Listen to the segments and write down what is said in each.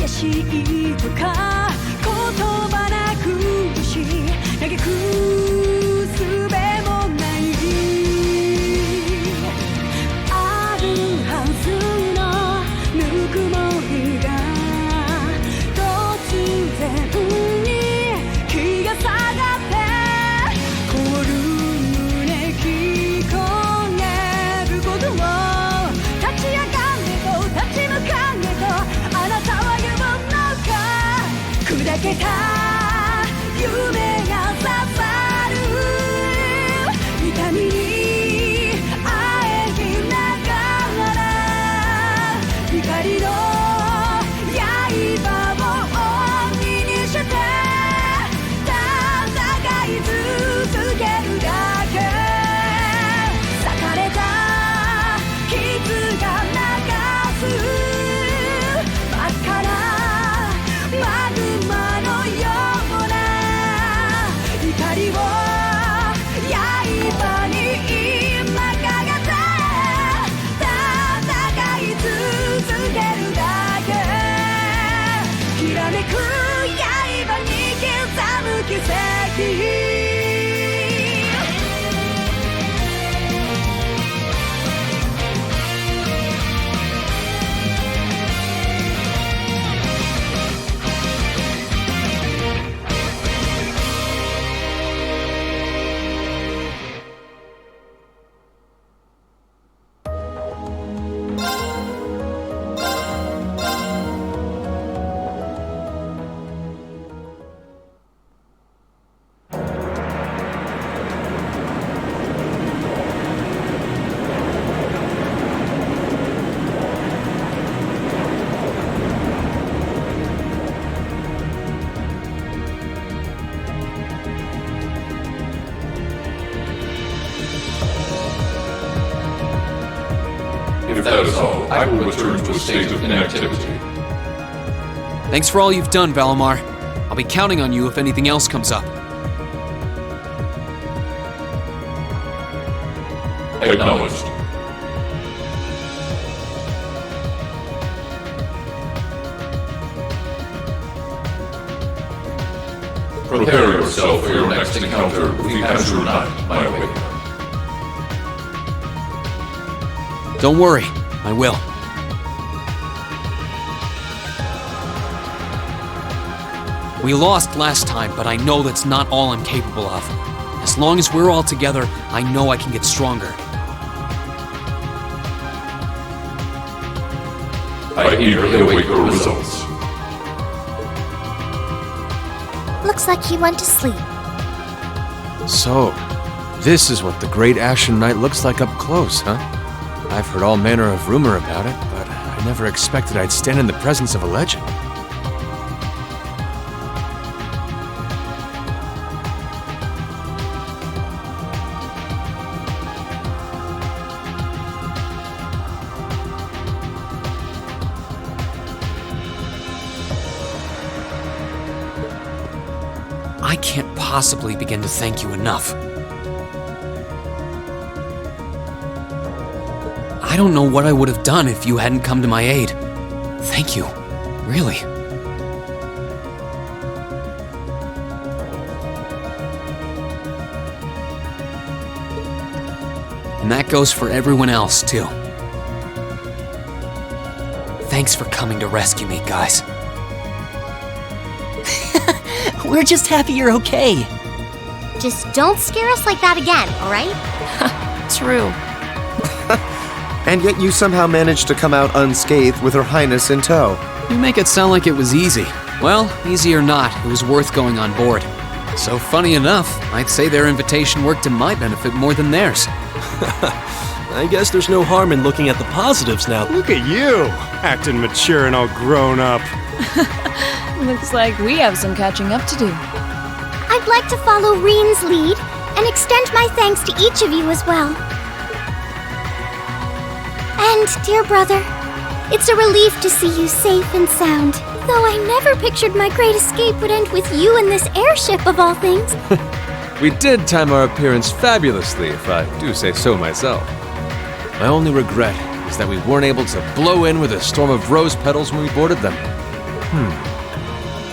嬉しいとか言葉なくし嘆く術もないあるはずのぬくもりが突然に気が下がって凍る胸聞こえることを立ち上がれと立ち向かえとあなたは言うのか砕けた夢が刺さる痛みにあえぎながら光の刃を鬼にして戦い続けるだけ裂かれた傷が流す真っ赤なマグマのような光を刃に今かけて戦い続けるだけきらめく刃に刻む奇跡If that is all, I will return to a state of inactivity. Thanks for all you've done, Valimar. I'll be counting on you if anything else comes up. Acknowledged. Prepare yourself for your next encounter with the Azure Knight, my awakener. Don't worry, I will. We lost last time, but I know that's not all I'm capable of. As long as we're all together, I know I can get stronger. I eagerly await your results. Looks like he went to sleep. So, this is what the Great Ashen Knight looks like up close, huh? I've heard all manner of rumor about it, but I never expected I'd stand in the presence of a legend. I can't possibly begin to thank you enough. I don't know what I would have done if you hadn't come to my aid. Thank you, really. And that goes for everyone else, too. Thanks for coming to rescue me, guys. We're just happy you're okay. Just don't scare us like that again, alright? True. And yet you somehow managed to come out unscathed with Her Highness in tow. You make it sound like it was easy. Well, easy or not, it was worth going on board. So funny enough, I'd say their invitation worked to my benefit more than theirs. I guess there's no harm in looking at the positives now. Look at you, acting mature and all grown up. Looks like we have some catching up to do. I'd like to follow Reen's lead and extend my thanks to each of you as well. And, dear brother, it's a relief to see you safe and sound, though I never pictured my great escape would end with you in this airship of all things. We did time our appearance fabulously, if I do say so myself. My only regret is that we weren't able to blow in with a storm of rose petals when we boarded them.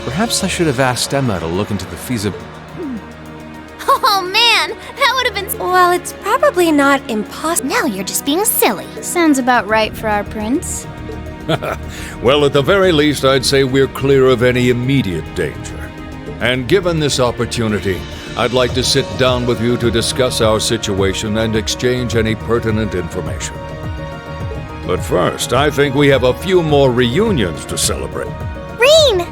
Perhaps I should have asked Emma to look into the feasibility. Oh man, that would have been. Well, it's probably not impossible. Now you're just being silly. Sounds about right for our prince. Well, at the very least, I'd say we're clear of any immediate danger. And given this opportunity, I'd like to sit down with you to discuss our situation and exchange any pertinent information. But first, I think we have a few more reunions to celebrate. Reen!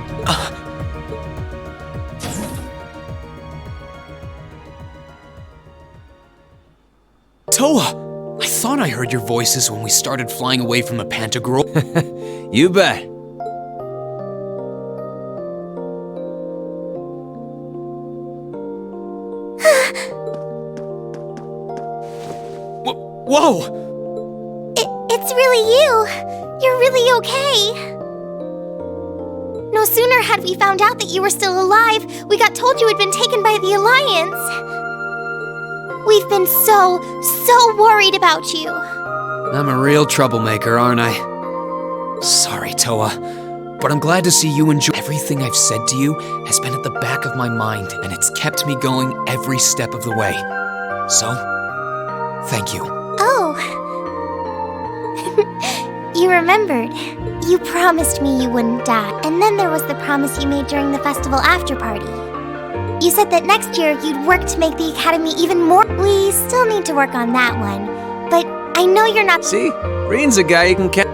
Toa! I thought I heard your voices when we started flying away from the Pantagruel. You bet. Whoa! It's really you. You're really okay. No sooner had we found out that you were still alive, we got told you had been taken by the Alliance. We've been so worried about you. I'm a real troublemaker, aren't I? Sorry, Toa, but I'm glad to see you enjoy. Everything I've said to you has been at the back of my mind, and it's kept me going every step of the way. So, thank you. Oh. You remembered. You promised me you wouldn't die. And then there was the promise you made during the festival after party. You said that next year you'd work to make the Academy even more. We still need to work on that one. But I know you're not. See? Reen's a guy you can count.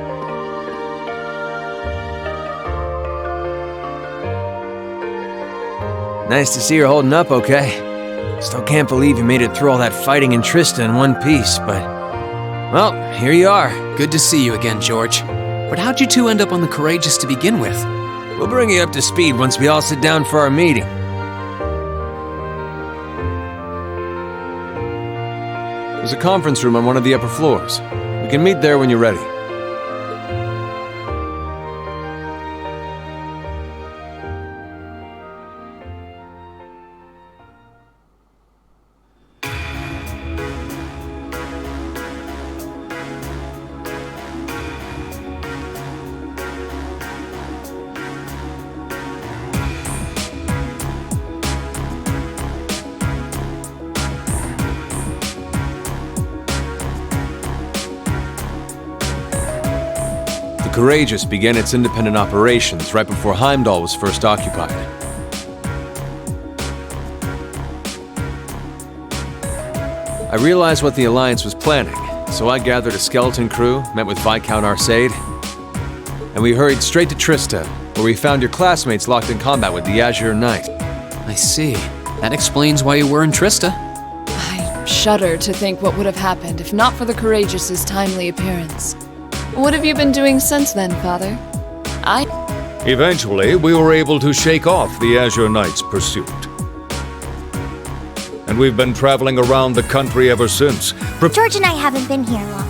Nice to see you're holding up okay. Still can't believe you made it through all that fighting in Trista in one piece, but... well, here you are. Good to see you again, George. But how'd you two end up on the Courageous to begin with? We'll bring you up to speed once we all sit down for our meeting. There's a conference room on one of the upper floors. We can meet there when you're ready. The Courageous began its independent operations right before Heimdall was first occupied. I realized what the Alliance was planning, so I gathered a skeleton crew, met with Viscount Arcade, and we hurried straight to Trista, where we found your classmates locked in combat with the Azure Knight. I see. That explains why you were in Trista. I shudder to think what would have happened if not for the Courageous's timely appearance. What have you been doing since then, Father? Eventually, we were able to shake off the Azure Knight's pursuit. And we've been traveling around the country ever since. George and I haven't been here long.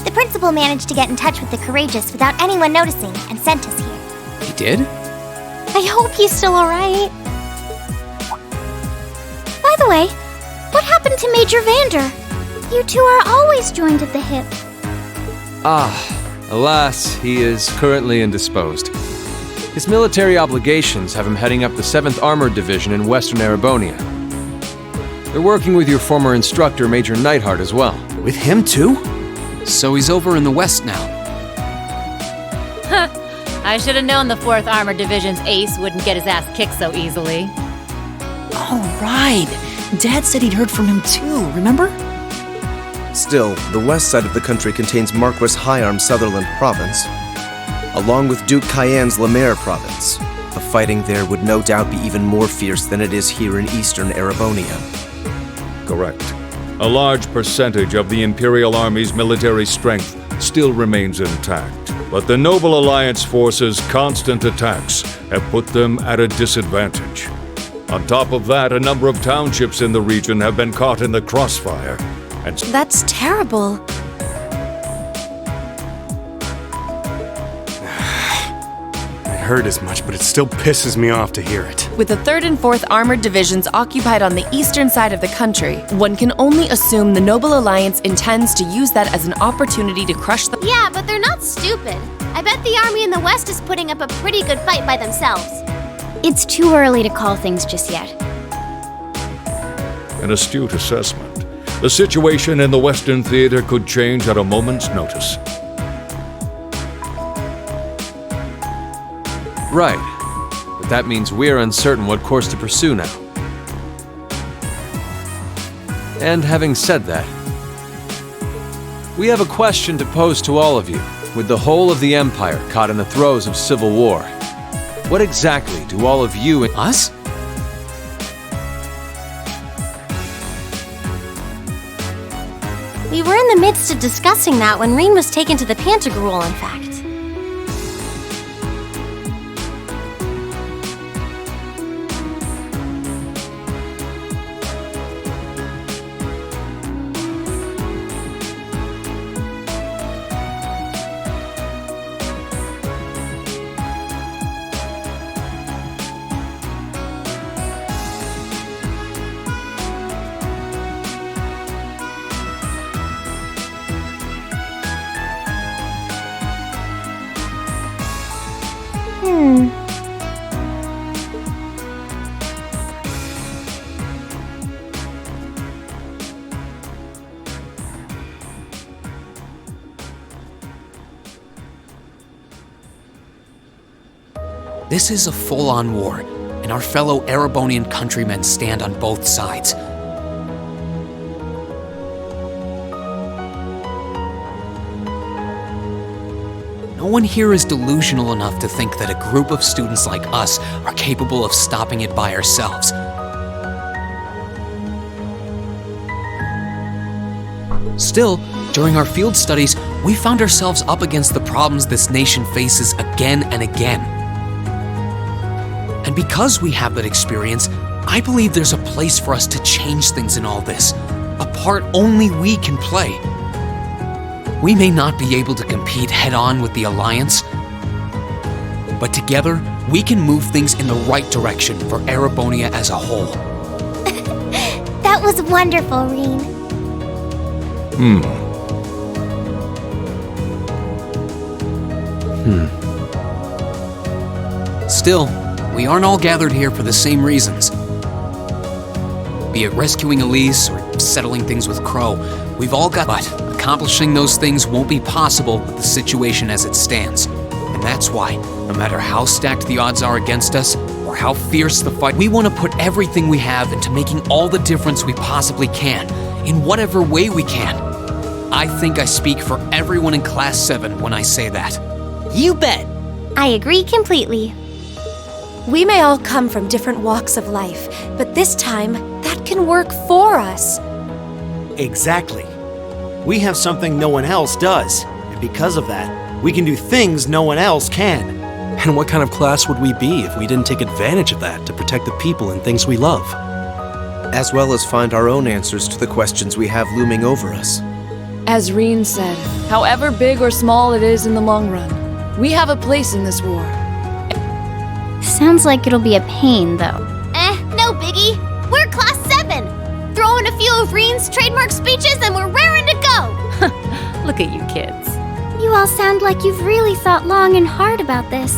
The principal managed to get in touch with the Courageous without anyone noticing and sent us here. He did? I hope he's still alright. By the way, what happened to Major Vander? You two are always joined at the hip. Alas, he is currently indisposed. His military obligations have him heading up the 7th Armored Division in Western Erebonia. They're working with your former instructor, Major Neidhart, as well. With him too? So he's over in the west now. I should have known the 4th Armored Division's ace wouldn't get his ass kicked so easily. Oh, right. Dad said he'd heard from him too, remember? Still, the west side of the country contains Marquis Hyarm's Sutherland province, along with Duke Cayenne's Lemaire province. The fighting there would no doubt be even more fierce than it is here in eastern Erebonia. Correct. A large percentage of the Imperial Army's military strength still remains intact, but the Noble Alliance forces' constant attacks have put them at a disadvantage. On top of that, a number of townships in the region have been caught in the crossfire. And that's terrible. I heard as much, but it still pisses me off to hear it. With the 3rd and 4th Armored Divisions occupied on the eastern side of the country, one can only assume the Noble Alliance intends to use that as an opportunity to crush the— Yeah, but they're not stupid. I bet the army in the west is putting up a pretty good fight by themselves. It's too early to call things just yet. An astute assessment. The situation in the Western Theater could change at a moment's notice. Right. But that means we're uncertain what course to pursue now. And having said that, we have a question to pose to all of you. With the whole of the Empire caught in the throes of civil war, what exactly do all of you and Us? We were in the midst of discussing that when Reen was taken to the Pantagruel, in fact. This is a full-on war, and our fellow Erebonian countrymen stand on both sides. No one here is delusional enough to think that a group of students like us are capable of stopping it by ourselves. Still, during our field studies, we found ourselves up against the problems this nation faces again and again. And because we have that experience, I believe there's a place for us to change things in all this, a part only we can play. We may not be able to compete head-on with the Alliance, but together, we can move things in the right direction for Erebonia as a whole. That was wonderful, Reen. Still, we aren't all gathered here for the same reasons. Be it rescuing Elise or settling things with Crow, we've all got... But accomplishing those things won't be possible with the situation as it stands. And that's why, no matter how stacked the odds are against us, or how fierce the fight, we want to put everything we have into making all the difference we possibly can, in whatever way we can. I think I speak for everyone in Class 7 when I say that. You bet! I agree completely. We may all come from different walks of life, but this time, that can work for us. Exactly. We have something no one else does, and because of that, we can do things no one else can. And what kind of class would we be if we didn't take advantage of that to protect the people and things we love? As well as find our own answers to the questions we have looming over us. As Reen said, however big or small it is in the long run, we have a place in this war. Sounds like it'll be a pain, though. No biggie. We're Class 7. Throw in a few of Reen's trademark speeches and we're raring to go. Look at you kids. You all sound like you've really thought long and hard about this.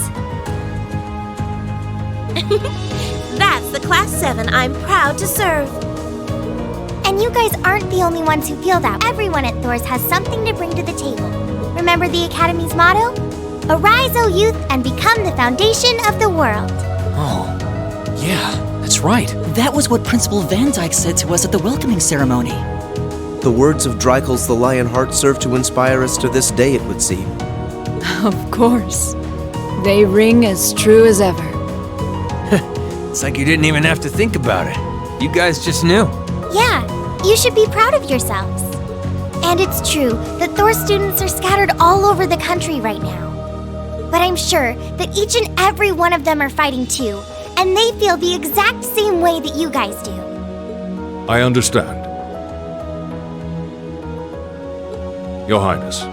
That's the Class 7 I'm proud to serve. And you guys aren't the only ones who feel that. Everyone at Thor's has something to bring to the table. Remember the Academy's motto? Arise, O youth, and become the foundation of the world. Oh, yeah, that's right. That was what Principal Van Dyke said to us at the welcoming ceremony. The words of Dreikel's the Lionheart serve to inspire us to this day, it would seem. Of course. They ring as true as ever. It's like you didn't even have to think about it. You guys just knew. Yeah, you should be proud of yourselves. And it's true that Thor students are scattered all over the country right now. But I'm sure that each and every one of them are fighting too, and they feel the exact same way that you guys do. I understand. Your Highness.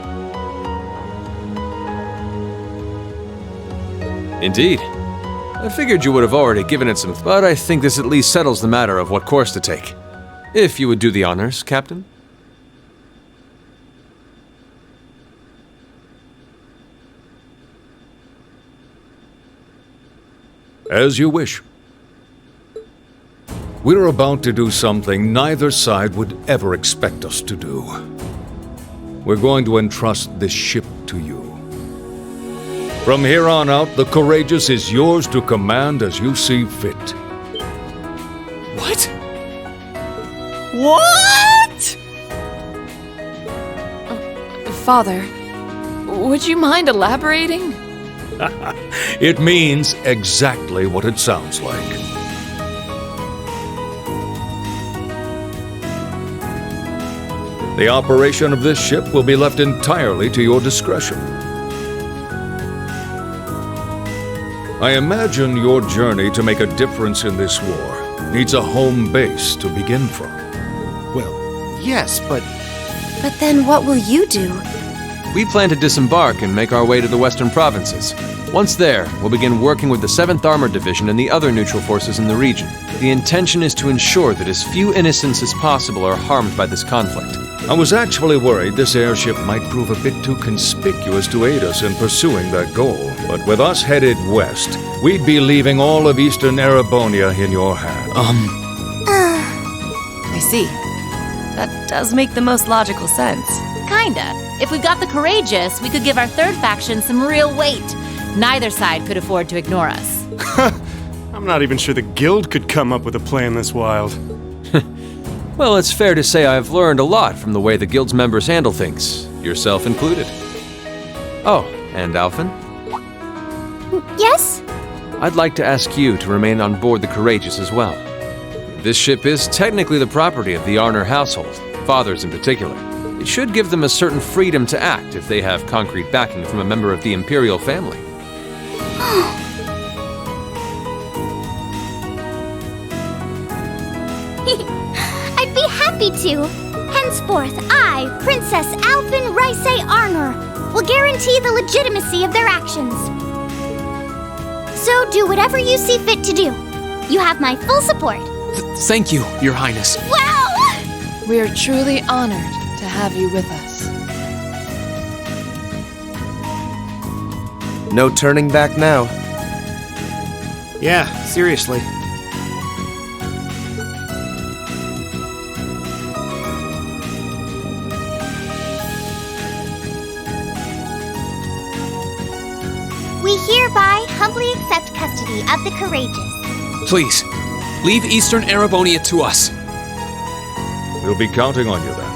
Indeed. I figured you would have already given it some, but I think this at least settles the matter of what course to take. If you would do the honors, Captain. As you wish. We're about to do something neither side would ever expect us to do. We're going to entrust this ship to you. From here on out, the Courageous is yours to command as you see fit. What? What? Father, would you mind elaborating? It means exactly what it sounds like. The operation of this ship will be left entirely to your discretion. I imagine your journey to make a difference in this war needs a home base to begin from. Well, yes, but... But then what will you do? We plan to disembark and make our way to the western provinces. Once there, we'll begin working with the 7th Armored Division and the other neutral forces in the region. The intention is to ensure that as few innocents as possible are harmed by this conflict. I was actually worried this airship might prove a bit too conspicuous to aid us in pursuing that goal. But with us headed west, we'd be leaving all of Eastern Erebonia in your hands. I see. That does make the most logical sense. Kinda. If we got the Courageous, we could give our third faction some real weight. Neither side could afford to ignore us. I'm not even sure the Guild could come up with a plan this wild. Well, it's fair to say I've learned a lot from the way the Guild's members handle things, yourself included. Oh, and Alphen? Yes? I'd like to ask you to remain on board the Courageous as well. This ship is technically the property of the Arner household, fathers in particular. It should give them a certain freedom to act if they have concrete backing from a member of the Imperial family. I'd be happy to. Henceforth, I, Princess Alphen Raisay Arner, will guarantee the legitimacy of their actions. So do whatever you see fit to do. You have my full support. Thank you, Your Highness. Wow! We are truly honored to have you with us. No turning back now. Yeah, seriously. We hereby humbly accept custody of the Courageous. Please, leave Eastern Erebonia to us. We'll be counting on you then.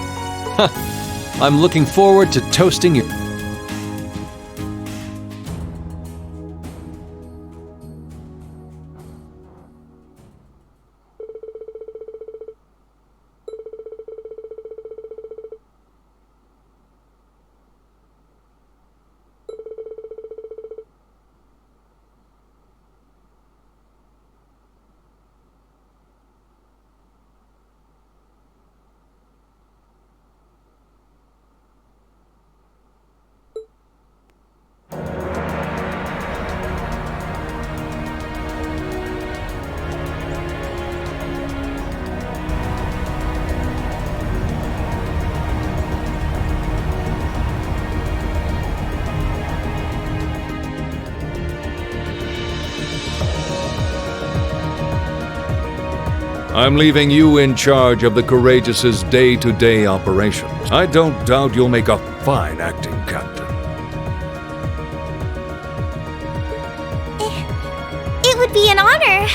I'm looking forward to toasting you. I'm leaving you in charge of the Courageous's day-to-day operations. I don't doubt you'll make a fine acting captain. It would be an honor.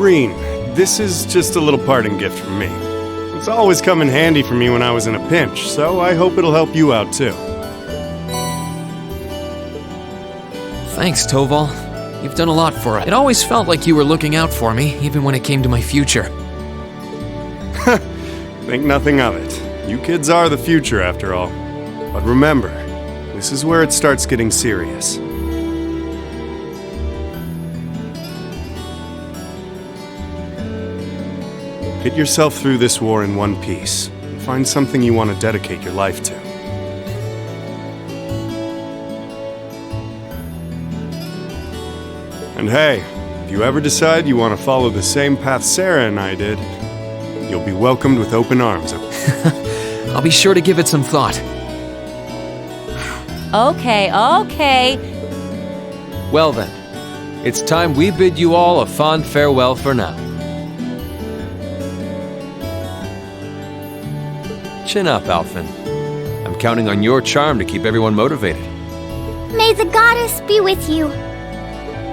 Irene, this is just a little parting gift from me. It's always come in handy for me when I was in a pinch, so I hope it'll help you out too. Thanks, Toval. You've done a lot for us. It always felt like you were looking out for me, even when it came to my future. Think nothing of it. You kids are the future, after all. But remember, this is where it starts getting serious. Get yourself through this war in one piece. And find something you want to dedicate your life to. And hey, if you ever decide you want to follow the same path Sarah and I did, you'll be welcomed with open arms. I'll be sure to give it some thought. Okay. Well then, it's time we bid you all a fond farewell for now. Chin up, Alphen. I'm counting on your charm to keep everyone motivated. May the goddess be with you.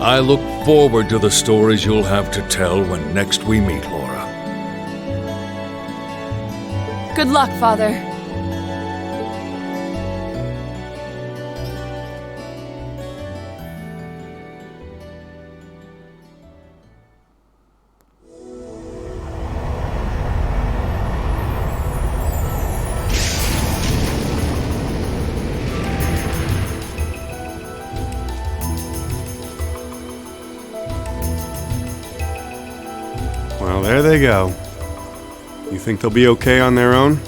I look forward to the stories you'll have to tell when next we meet, Laura. Good luck, Father. Well, there they go. You think they'll be okay on their own?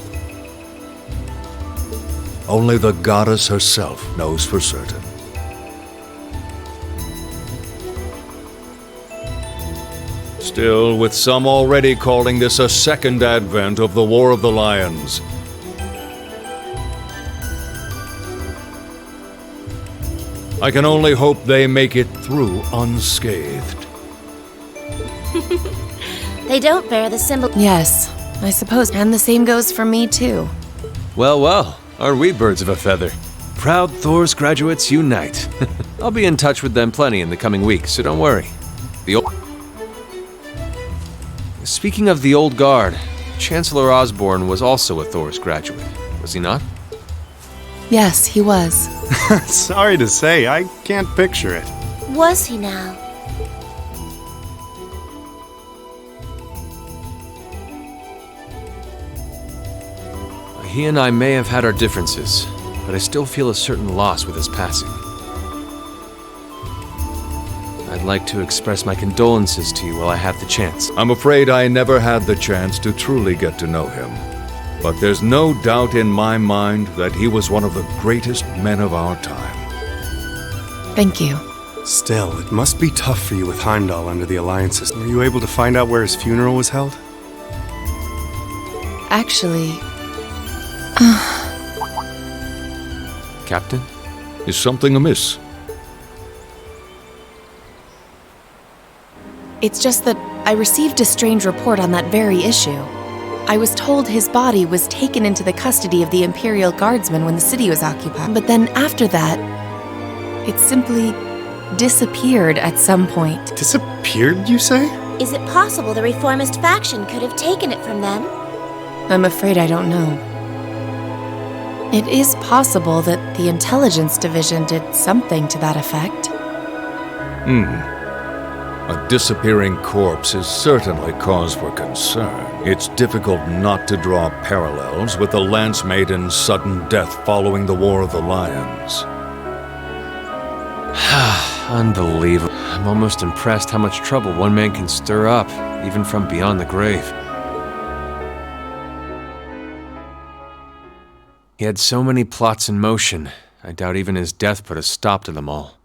Only the goddess herself knows for certain. Still, with some already calling this a second advent of the War of the Lions, I can only hope they make it through unscathed. They don't bear the symbol. Yes, I suppose. And the same goes for me, too. Well, well, aren't we birds of a feather? Proud Thor's graduates unite. I'll be in touch with them plenty in the coming weeks, so don't worry. Speaking of the old guard, Chancellor Osborne was also a Thor's graduate, was he not? Yes, he was. Sorry to say, I can't picture it. Was he now? He and I may have had our differences, but I still feel a certain loss with his passing. I'd like to express my condolences to you while I have the chance. I'm afraid I never had the chance to truly get to know him. But there's no doubt in my mind that he was one of the greatest men of our time. Thank you. Still, it must be tough for you with Heimdall under the alliances. Were you able to find out where his funeral was held? Actually... Captain? Is something amiss? It's just that I received a strange report on that very issue. I was told his body was taken into the custody of the Imperial Guardsmen when the city was occupied. But then after that, it simply disappeared at some point. Disappeared, you say? Is it possible the reformist faction could have taken it from them? I'm afraid I don't know. It is possible that the Intelligence Division did something to that effect. A disappearing corpse is certainly cause for concern. It's difficult not to draw parallels with the Lance Maiden's sudden death following the War of the Lions. Unbelievable. I'm almost impressed how much trouble one man can stir up, even from beyond the grave. He had so many plots in motion, I doubt even his death put a stop to them all.